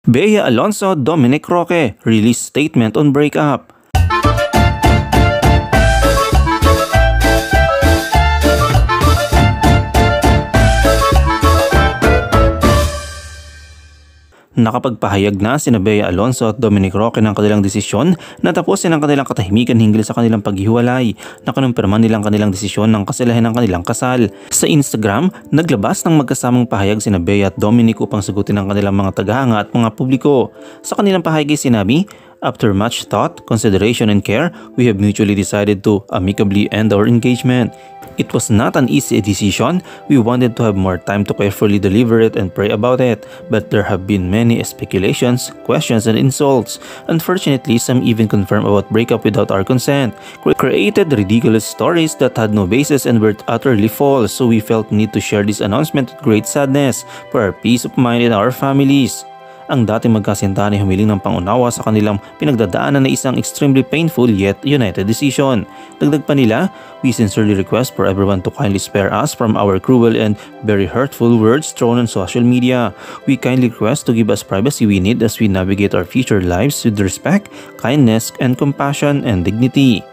Bea Alonso, Dominic Roque release statement on breakup. Nakapagpahayag na sina Bea Alonso at Dominic Roque ng kanilang desisyon na tapusin ang kanilang katahimikan hinggil sa kanilang paghiwalay. Nakinumpirma nilang kanilang desisyon ng kasilahan ng kanilang kasal. Sa Instagram, naglabas ng magkasamang pahayag sina Bea at Dominic upang sagutin ang kanilang mga tagahanga at mga publiko. Sa kanilang pahayag ay sinabi, "After much thought, consideration and care, we have mutually decided to amicably end our engagement. It was not an easy decision. We wanted to have more time to carefully deliver it and pray about it, but there have been many speculations, questions, and insults. Unfortunately, some even confirmed about breakup without our consent, created ridiculous stories that had no basis and were utterly false, so we felt need to share this announcement with great sadness for our peace of mind and our families." Ang dating magkasintahan ay humiling ng pangunawa sa kanilang pinagdadaanan na isang extremely painful yet united decision. Dagdag pa nila, "We sincerely request for everyone to kindly spare us from our cruel and very hurtful words thrown on social media. We kindly request to give us privacy we need as we navigate our future lives with respect, kindness, and compassion and dignity."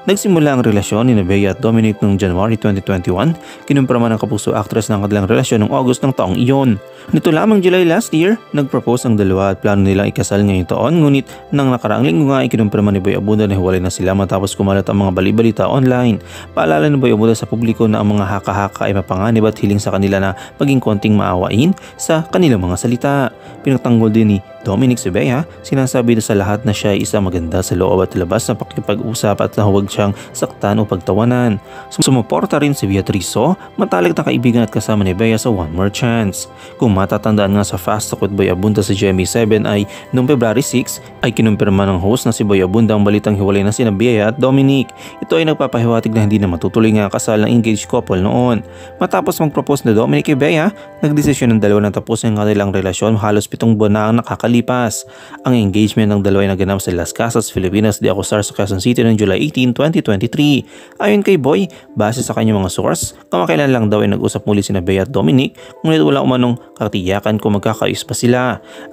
Nagsimula ang relasyon ni Bea at Dominic noong January 2021, kinumpirma ng kapuso actress ng kanilang relasyon noong August ng taong iyon. Nito lamang July last year, nag-propose ang dalawa at plano nilang ikasal ngayong taon, ngunit nang nakaraang linggo nga ay kinumpirma ni Boy Abunda na hiwalay na sila matapos kumalat ang mga bali-balita online. Paalala ni Boy Abunda sa publiko na ang mga haka-haka ay mapanganib at hiling sa kanila na maging konting maawain sa kanilang mga salita. Pinagtanggol din ni Dominic si Bea, sinasabi na sa lahat na siya ay isang maganda sa loob at labas na pakipag-usap at huwag siyang saktan o pagtawanan. Sumuporta rin si Beatrice So, matalik na kaibigan at kasama ni Bea sa One More Chance. Kung matatandaan nga sa Fast Talk with Boy Abunda sa GMA7 ay noong February 6 ay kinumpirma ng host na si Boy Abunda ang balitang hiwalay na sina Bea at Dominic. Ito ay nagpapahiwatig na hindi na matutuloy nga kasal ng engaged couple noon. Matapos mag-propose na Dominic kay Bea, nagdesisyon ng dalawa na tapusin ang kanilang relasyon halos 7 buwan na ang nakakalipas. Ang engagement ng dalawa ay naganap sa Las Casas, Filipinas de Acosar sa Quezon City noong July 18, 2023. Ayon kay Boy, base sa kanyang mga source, kamakailan lang daw ay nag-usap muli sina Bea at Dominic, ngunit wala umanong katiyakan kung magkakaayos pa sila.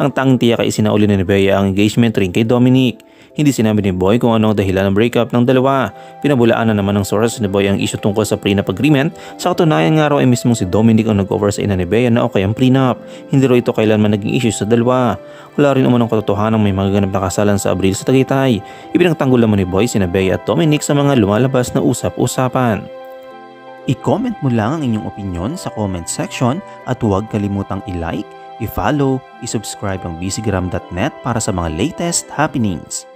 Ang tanging tiyak ay isinauli ni Bea ang engagement ring kay Dominic. Hindi sinabi ni Boy kung ano ang dahilan ng breakup ng dalawa. Pinabulaan na naman ng source ni Boy ang issue tungkol sa prenup agreement. Sa katunayan nga raw ay mismong si Dominic ang nag-over sa ina ni Bea na okay ang prenup. Hindi raw ito kailanman naging issue sa dalawa. Wala rin umanong katotohanan may magaganap na kasalan sa Abril sa Tagaytay. Ipinagtanggol naman ni Boy sina Bea at Dominic sa mga lumalabas na usap-usapan. I-comment mo lang ang inyong opinion sa comment section at huwag kalimutang i-like, i-follow, i-subscribe ang bcgram.net para sa mga latest happenings.